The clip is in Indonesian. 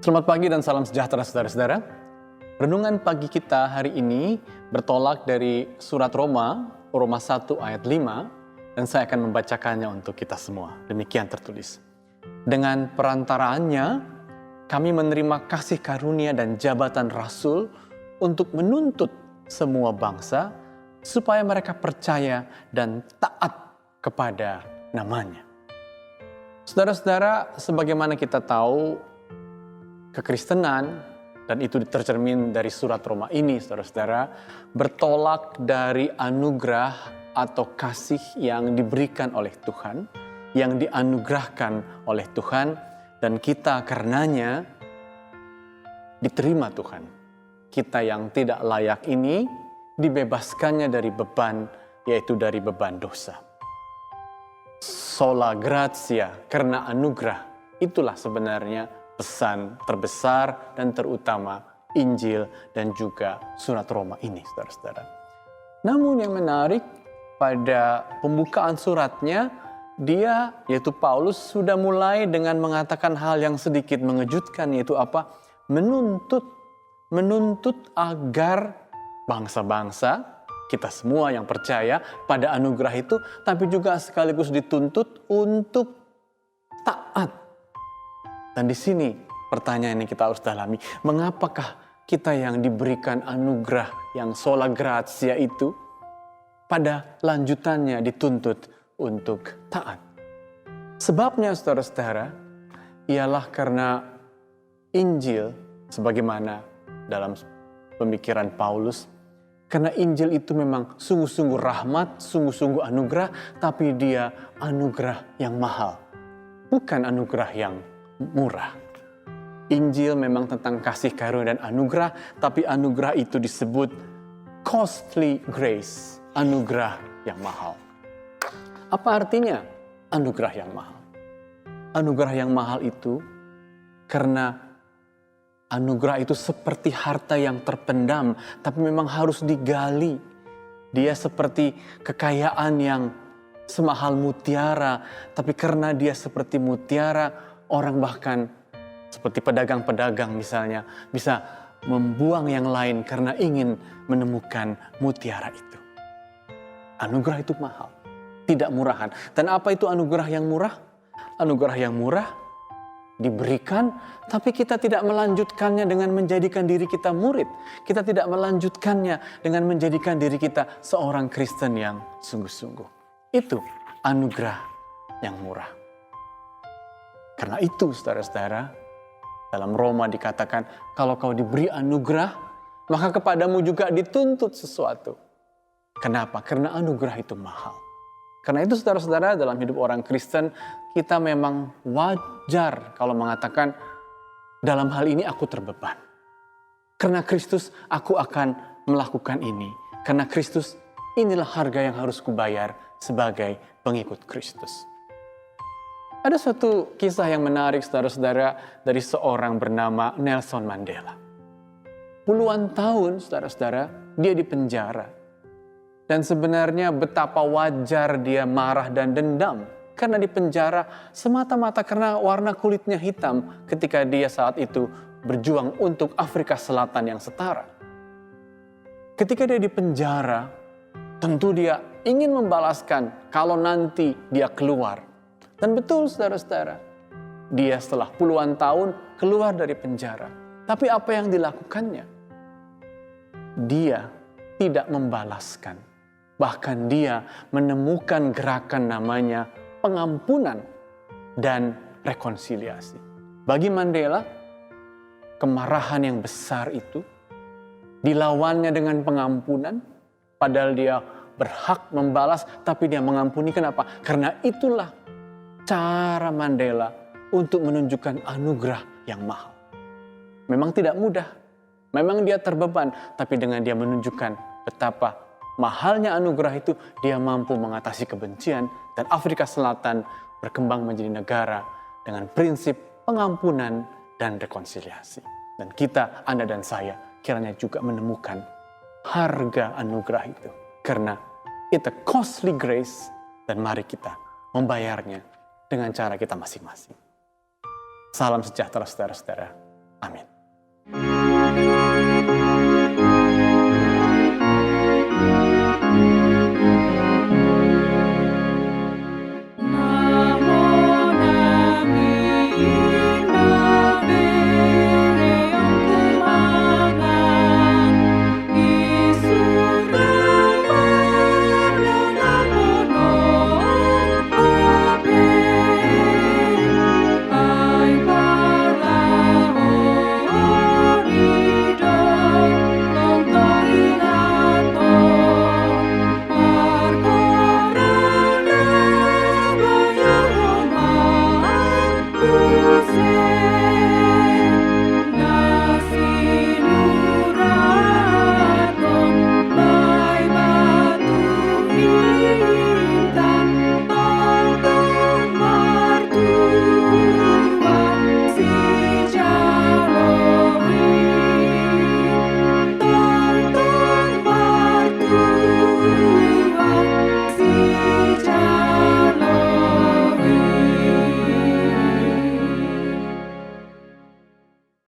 Selamat pagi dan salam sejahtera saudara-saudara. Renungan pagi kita hari ini bertolak dari surat Roma 1 ayat 5, dan saya akan membacakannya untuk kita semua. Demikian tertulis. Dengan perantaraannya, kami menerima kasih karunia dan jabatan rasul untuk menuntut semua bangsa supaya mereka percaya dan taat kepada namanya. Saudara-saudara, sebagaimana kita tahu, kekristenan, dan itu tercermin dari surat Roma ini, saudara-saudara, bertolak dari anugerah atau kasih yang diberikan oleh Tuhan, yang dianugerahkan oleh Tuhan, dan kita karenanya diterima Tuhan. Kita yang tidak layak ini dibebaskannya dari beban, yaitu dari beban dosa. Sola gratia, karena anugerah, itulah sebenarnya pesan terbesar dan terutama Injil dan juga surat Roma ini, saudara-saudara. Namun yang menarik, pada pembukaan suratnya, dia, yaitu Paulus, sudah mulai dengan mengatakan hal yang sedikit mengejutkan, yaitu apa? Menuntut agar bangsa-bangsa, kita semua yang percaya pada anugerah itu, tapi juga sekaligus dituntut untuk taat. Dan di sini pertanyaan yang kita harus dalami, mengapakah kita yang diberikan anugerah yang sola gratia itu pada lanjutannya dituntut untuk taat? Sebabnya, saudara-saudara, ialah karena Injil, sebagaimana dalam pemikiran Paulus, karena Injil itu memang sungguh-sungguh rahmat, sungguh-sungguh anugerah, tapi dia anugerah yang mahal, bukan anugerah yang murah. Injil memang tentang kasih karunia dan anugerah, tapi anugerah itu disebut costly grace, anugerah yang mahal. Apa artinya anugerah yang mahal? Anugerah yang mahal itu karena anugerah itu seperti harta yang terpendam, tapi memang harus digali. Dia seperti kekayaan yang semahal mutiara, tapi karena dia seperti mutiara, orang bahkan seperti pedagang-pedagang misalnya bisa membuang yang lain karena ingin menemukan mutiara itu. Anugerah itu mahal, tidak murahan. Dan apa itu anugerah yang murah? Anugerah yang murah diberikan, tapi kita tidak melanjutkannya dengan menjadikan diri kita murid. Kita tidak melanjutkannya dengan menjadikan diri kita seorang Kristen yang sungguh-sungguh. Itu anugerah yang murah. Karena itu, saudara-saudara, dalam Roma dikatakan, kalau kau diberi anugerah, maka kepadamu juga dituntut sesuatu. Kenapa? Karena anugerah itu mahal. Karena itu, saudara-saudara, dalam hidup orang Kristen, kita memang wajar kalau mengatakan, dalam hal ini aku terbeban. Karena Kristus, aku akan melakukan ini. Karena Kristus, inilah harga yang harus kubayar sebagai pengikut Kristus. Ada suatu kisah yang menarik, saudara-saudara, dari seorang bernama Nelson Mandela. Puluhan tahun, saudara-saudara, dia dipenjara. Dan sebenarnya betapa wajar dia marah dan dendam karena dipenjara semata-mata karena warna kulitnya hitam ketika dia saat itu berjuang untuk Afrika Selatan yang setara. Ketika dia dipenjara, tentu dia ingin membalaskan kalau nanti dia keluar. Dan betul, saudara-saudara, dia setelah puluhan tahun keluar dari penjara. Tapi apa yang dilakukannya? Dia tidak membalaskan. Bahkan dia menemukan gerakan namanya pengampunan dan rekonsiliasi. Bagi Mandela, kemarahan yang besar itu dilawannya dengan pengampunan, padahal dia berhak membalas, tapi dia mengampuni. Kenapa? Karena itulah cara Mandela untuk menunjukkan anugerah yang mahal. Memang tidak mudah, memang dia terbeban, tapi dengan dia menunjukkan betapa mahalnya anugerah itu, dia mampu mengatasi kebencian, dan Afrika Selatan berkembang menjadi negara dengan prinsip pengampunan dan rekonsiliasi. Dan kita, Anda dan saya, kiranya juga menemukan harga anugerah itu. Karena it's a costly grace, dan mari kita membayarnya dengan cara kita masing-masing. Salam sejahtera, saudara-saudara. Amin.